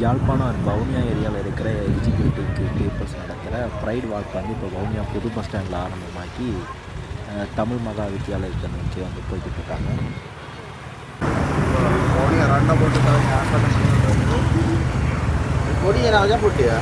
யாழ்ப்பாணம் வவுனியா ஏரியாவில் இருக்கிற executive peoples நடக்கிற ப்ரைட் வாக் வந்து இப்போ வவுனியா புது பஸ் ஸ்டாண்டில் ஆரம்பமாக்கி தமிழ் மகா வித்தியாலயத்தை நோக்கி வந்து போய்கிட்டு இருக்காங்க. கொடியை நான் போட்டியா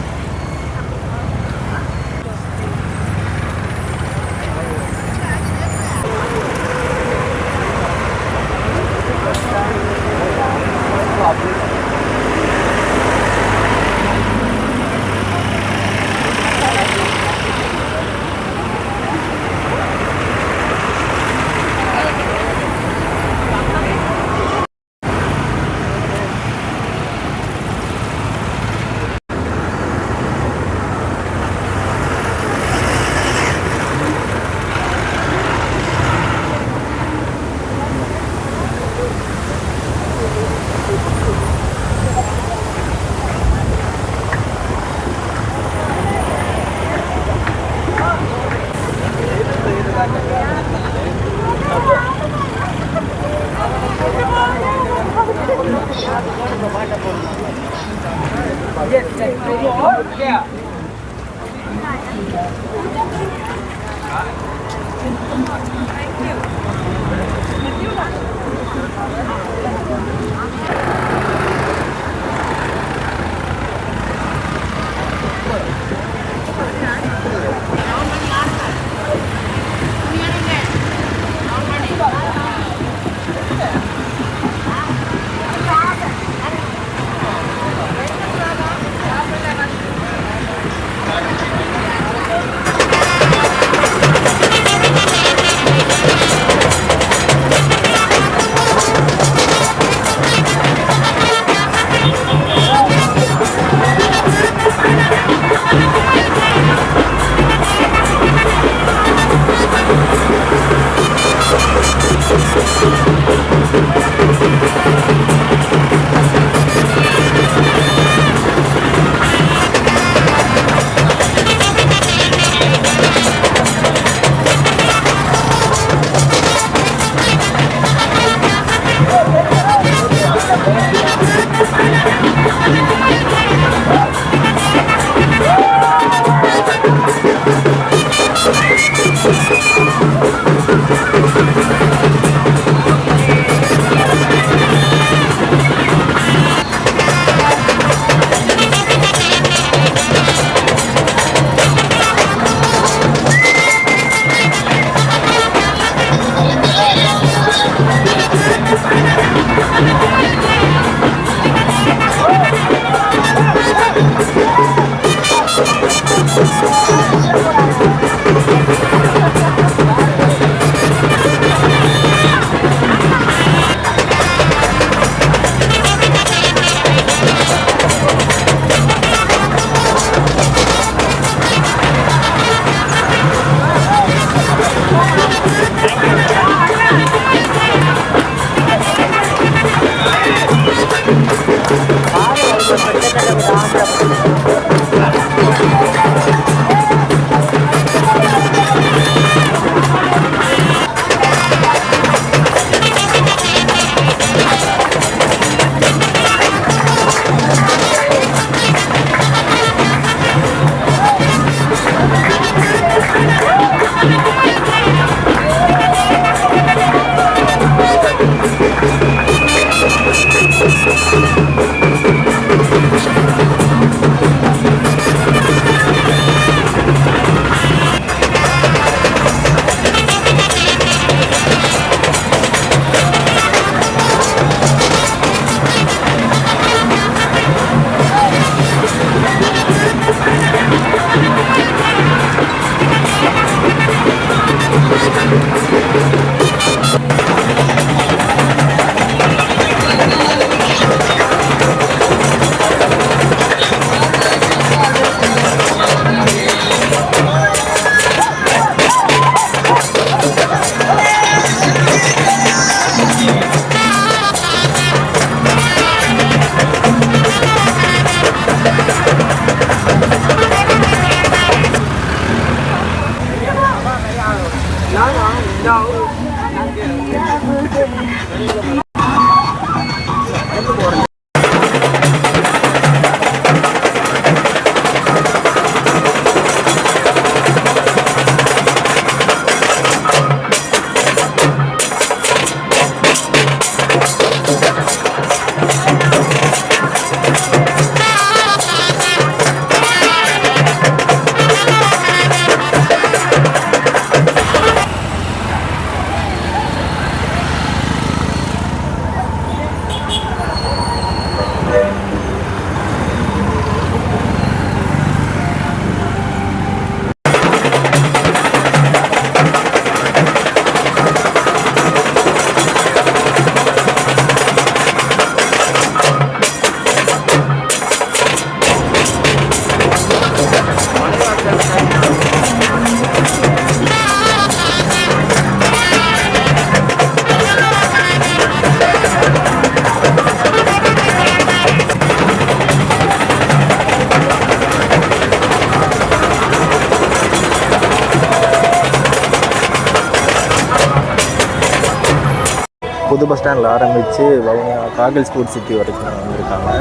புது பஸ் ஸ்டாண்டில் ஆரம்பித்து வவுனியா காகல் ஸ்போர்ட்ஸ் சிட்டி வரைக்கும் வந்திருக்காங்க.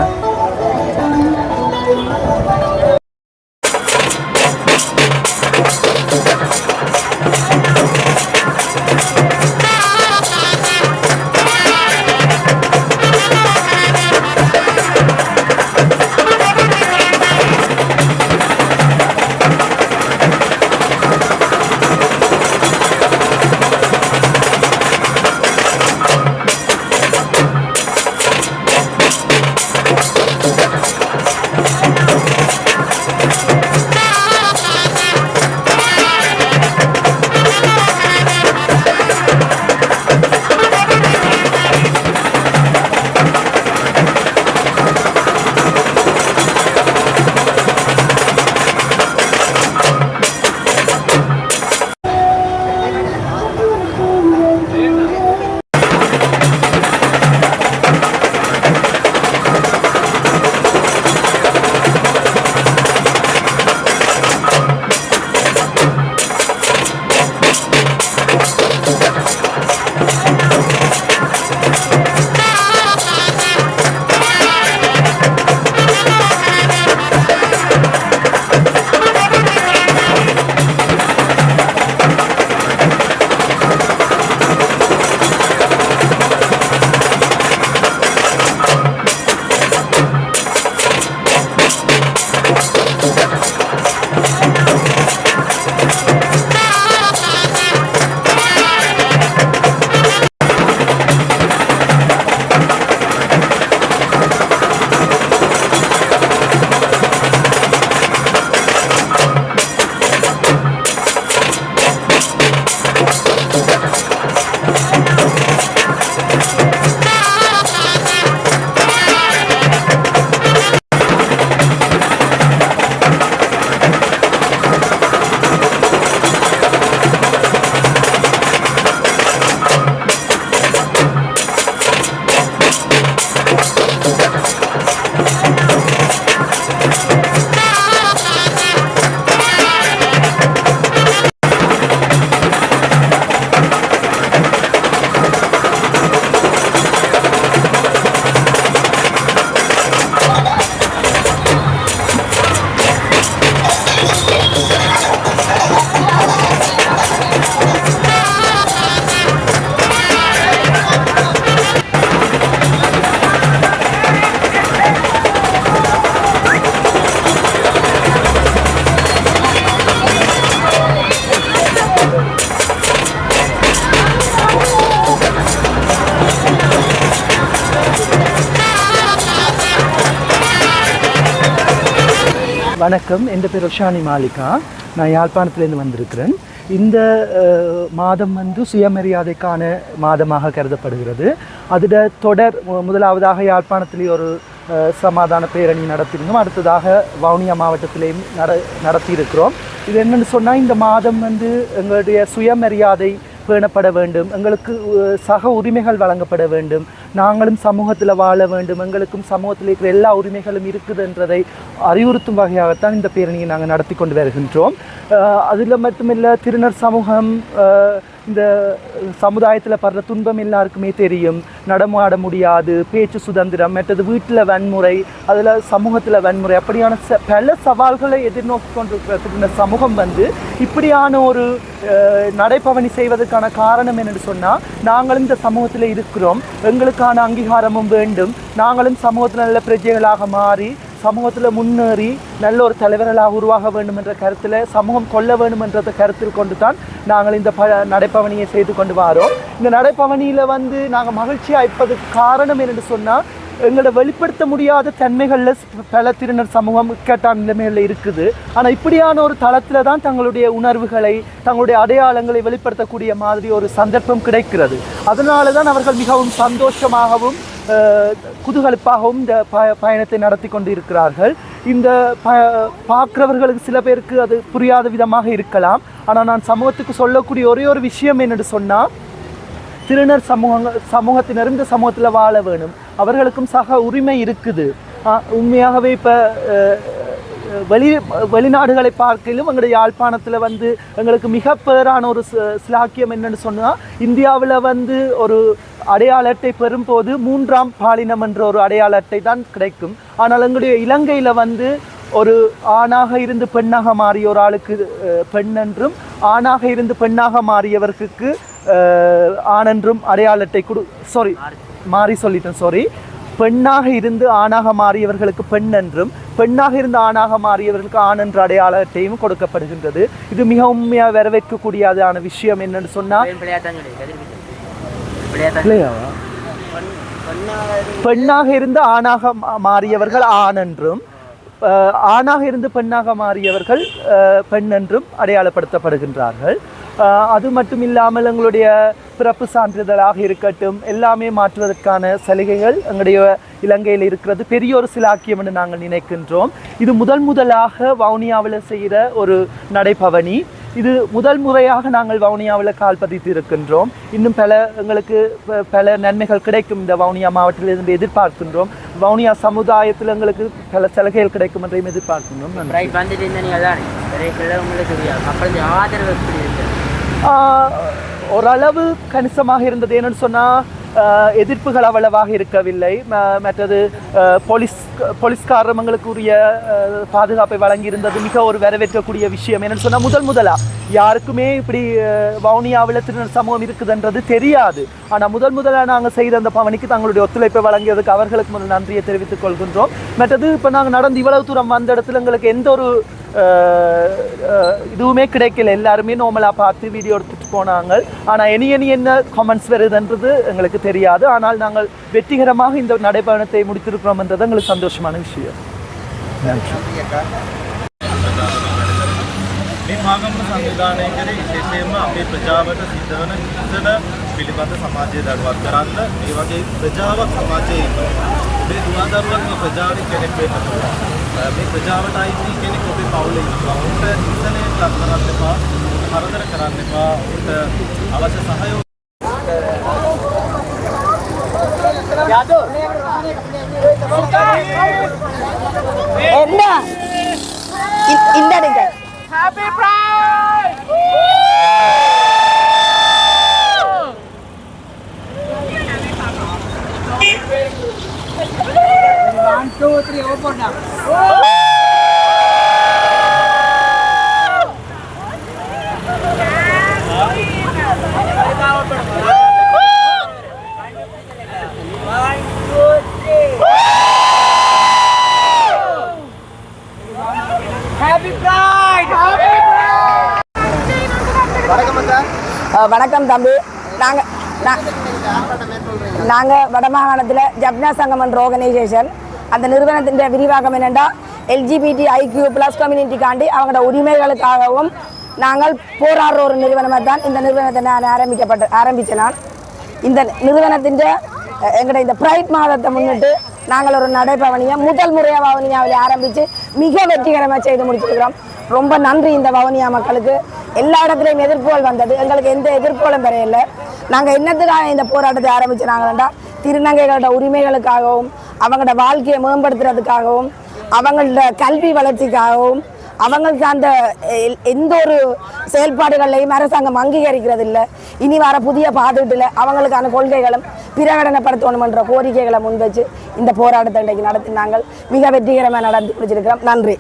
வணக்கம், என் பேர் ரோஷானி மாலிகா. நான் யாழ்ப்பாணத்துலேருந்து வந்திருக்கிறேன். இந்த மாதம் சுயமரியாதைக்கான மாதமாக கருதப்படுகிறது. அதில் தொடர் முதலாவதாக யாழ்ப்பாணத்திலே ஒரு சமாதான பேரணி நடத்தியிருந்தோம். அடுத்ததாக வவுனியா மாவட்டத்திலேயும் நடத்தியிருக்கிறோம். இது என்னென்னு சொன்னால், இந்த மாதம் எங்களுடைய சுயமரியாதை பேணப்பட வேண்டும், எங்களுக்கு சக உரிமைகள் வழங்கப்பட வேண்டும், நாங்களும் சமூகத்தில் வாழ வேண்டும், எங்களுக்கும் சமூகத்தில் இருக்கிற எல்லா உரிமைகளும் இருக்குது என்றதை அறிவுறுத்தும் வகையாகத்தான் இந்த பேரணியை நாங்கள் நடத்தி கொண்டு வருகின்றோம். அதில் மட்டுமில்லை, திருநர் சமூகம் இந்த சமுதாயத்தில் படுற துன்பம் எல்லாருக்குமே தெரியும். நடமாட முடியாது, பேச்சு சுதந்திரம், மற்றது வீட்டில் வன்முறை, அதில் சமூகத்தில் வன்முறை, அப்படியான பல சவால்களை எதிர்நோக்கி கொண்டிருக்கிற சமூகம் இப்படியான ஒரு நடைபவனி செய்வதற்கான காரணம் என்னென்னு சொன்னால், நாங்களும் இந்த சமூகத்தில் இருக்கிறோம், எங்களுக்கான அங்கீகாரமும் வேண்டும், நாங்களும் சமூகத்தில் நல்ல பிரஜைகளாக மாறி சமூகத்தில் முன்னேறி நல்ல ஒரு தலைவர்களாக உருவாக வேண்டும் என்ற கருத்தில், சமூகம் கொள்ள வேண்டும் என்ற கருத்தில் கொண்டு தான் நாங்கள் இந்த நடைப்பவனியை செய்து கொண்டு வரோம். இந்த நடைப்பவனியில் நாங்கள் மகிழ்ச்சியாக இருப்பதுக்கு காரணம் என்னென்னு சொன்னால், எங்களோட வெளிப்படுத்த முடியாத தன்மைகளில் பல திருநர் சமூகம் இக்கட்டான நிலைமைகளில் இருக்குது. ஆனால் இப்படியான ஒரு தளத்தில் தான் தங்களுடைய உணர்வுகளை, தங்களுடைய அடையாளங்களை வெளிப்படுத்தக்கூடிய மாதிரி ஒரு சந்தர்ப்பம் கிடைக்கிறது. அதனால தான் அவர்கள் மிகவும் சந்தோஷமாகவும் குதூகலிப்பாகவும் இந்த பயணத்தை நடத்தி கொண்டு இருக்கிறார்கள். இந்த பார்க்குறவர்களுக்கு சில பேருக்கு அது புரியாத விதமாக இருக்கலாம். ஆனால் நான் சமூகத்துக்கு சொல்லக்கூடிய ஒரே ஒரு விஷயம் என்னென்னு சொன்னால், திருநர் சமூகத்தினர் இந்த சமூகத்தில் வாழ வேணும், அவர்களுக்கும் சக உரிமை இருக்குது. உண்மையாகவே இப்போ வெளிநாடுகளை பார்க்கையிலும் எங்களுடைய யாழ்ப்பாணத்தில் வந்து எங்களுக்கு மிக பேரான ஒரு சிலாக்கியம் என்னென்னு சொன்னால், இந்தியாவில் வந்து ஒரு அடையாள அட்டை பெறும்போது 3ஆம் பாலினம் என்ற ஒரு அடையாள அட்டை தான் கிடைக்கும். ஆனால் எங்களுடைய இலங்கையில் வந்து ஒரு ஆணாக இருந்து பெண்ணாக மாறிய ஒரு ஆளுக்கு பெண் என்றும், ஆணாக இருந்து பெண்ணாக மாறியவருக்கு ஆணென்றும் அடையாள அட்டை பெண்ணாக இருந்து ஆணாக மாறியவர்களுக்கு பெண் என்றும், பெண்ணாக இருந்து ஆணாக மாறியவர்களுக்கு ஆண் என்ற அடையாள அட்டையும் கொடுக்கப்படுகின்றது. இது மிக உண்மையாக வரவேற்கக்கூடியதான விஷயம் என்னன்னு சொன்னால், பெண்ணாக இருந்து ஆணாக மாறியவர்கள் ஆண் என்றும், ஆணாக இருந்து பெண்ணாக மாறியவர்கள் பெண் என்றும் அடையாளப்படுத்தப்படுகின்றார்கள். அது மட்டும் இல்லாமல் எங்களுடைய பிறப்பு சான்றிதழாக இருக்கட்டும் எல்லாமே மாற்றுவதற்கான சலுகைகள் எங்களுடைய இலங்கையில் இருக்கிறது. பெரிய ஒரு சிலாக்கியம் என்று நாங்கள் நினைக்கின்றோம். இது முதலாக வவுனியாவில் செய்கிற ஒரு நடைபவனி. இது முதல் முறையாக நாங்கள் வவுனியாவில் கால் பதித்து இருக்கின்றோம். இன்னும் எங்களுக்கு பல நன்மைகள் கிடைக்கும் இந்த வவுனியா மாவட்டத்திலிருந்து எதிர்பார்க்கின்றோம். வவுனியா சமுதாயத்தில் எங்களுக்கு பல சலுகைகள் கிடைக்கும் என்றையும் எதிர்பார்க்கின்றோம். ஓரளவு கணிசமாக இருந்தது. என்னென்னு சொன்னால், எதிர்ப்புகள் அவ்வளவாக இருக்கவில்லை. மற்றது போலீஸ்காரங்களுக்கு பாதுகாப்பை வழங்கியிருந்தது மிக ஒரு வரவேற்கக்கூடிய விஷயம். என்னென்னு சொன்னால், முதலாக யாருக்குமே இப்படி வவுனியாவில் திருநர் சமூகம் இருக்குதுன்றது தெரியாது. ஆனால் முதலாக நாங்கள் செய்த அந்த பவனிக்கு தங்களுடைய ஒத்துழைப்பை வழங்கியதுக்கு அவர்களுக்கு முதல் நன்றியை தெரிவித்துக் கொள்கின்றோம். மற்றது இப்போ நாங்கள் நடந்து இவ்வளவு தூரம் வந்த இடத்துல எங்களுக்கு எந்த ஒரு இதுவுமே கிடைக்கல. எல்லாருமே நார்மலாக பார்த்து வீடியோ எடுத்துட்டு போனாங்க. ஆனால் இனி என்ன கமெண்ட்ஸ் வருதுன்றது எங்களுக்கு தெரியாது. ஆனால் நாங்கள் வெற்றிகரமாக இந்த நடைபயணத்தை முடித்திருக்கிறோம் என்றது எங்களுக்கு சந்தோஷமான விஷயம். මේ ආගම සංවිධානය කරේ විශේෂයෙන්ම අපේ ප්‍රජාවට සිද්ධ වන හිංසන පිළිබඳ සමාජය දඩුවත් කරන්න මේ වගේ ප්‍රජාවක් සමාජයේ ඉන්නවා. මේ දුවදරුවන් මේ ප්‍රජාවේ කෙනෙක් වෙන්න පුළුවන්. මේ ප්‍රජාවට අයිති කෙනෙක් ඔබේ පවුලේ ඉන්නවා. උන්ට හිංසනයට ලක් කරන්න එපා, කරදර කරන්න එපා. උන්ට අවශ්‍ය සහයෝගය என்ன இந்த Happy Pride! 1, 2, 3 open up. Happy Pride! Happy Pride! வணக்கம் தம்பி. நாங்கள் வடமாகாணத்தில் ஜப்னா சங்கம் என்ற ஆர்கனைசேஷன். அந்த நிறுவனத்தின் விரிவாக்கம் என்னென்னா, LGBTIQ+ கம்யூனிட்டிக்காண்டி அவங்களோட உரிமைகளுக்காகவும் நாங்கள் போராடுற ஒரு நிறுவனமாக தான் இந்த நிறுவனத்தை நான் ஆரம்பித்தேன். நான் இந்த நிறுவனத்தின் எங்களோட இந்த பிரைட் மாதத்தை முன்னிட்டு நாங்கள் ஒரு நடைபவனியை முதல் முறையாக வவுனியாவில் ஆரம்பித்து மிக வெற்றிகரமாக செய்து முடிச்சிருக்கிறோம். ரொம்ப நன்றி இந்த வவுனியா மக்களுக்கு. எல்லா இடத்துலையும் எதிர்ப்புகள் வந்தது, எங்களுக்கு எந்த எதிர்ப்புகளும் பெறையில்லை. நாங்கள் என்னத்துக்காக இந்த போராட்டத்தை ஆரம்பிச்சினாங்கன்னா, திருநங்கைகளோட உரிமைகளுக்காகவும் அவங்களோட வாழ்க்கையை மேம்படுத்துறதுக்காகவும் அவங்களோட கல்வி வளர்ச்சிக்காகவும் அவங்களுக்கு அந்த எந்த ஒரு செயல்பாடுகளையும் அரசாங்கம் அங்கீகரிக்கிறது இல்லை. இனி வர புதிய பாதுகாட்டில் அவங்களுக்கான கொள்கைகளும் பிரகடனப்படுத்தணும் என்ற கோரிக்கைகளை முன்வச்சு இந்த போராட்டத்தை இன்றைக்கு நடத்தி நாங்கள் மிக வெற்றிகரமாக நடத்தி முடிச்சிருக்கிறோம். நன்றி.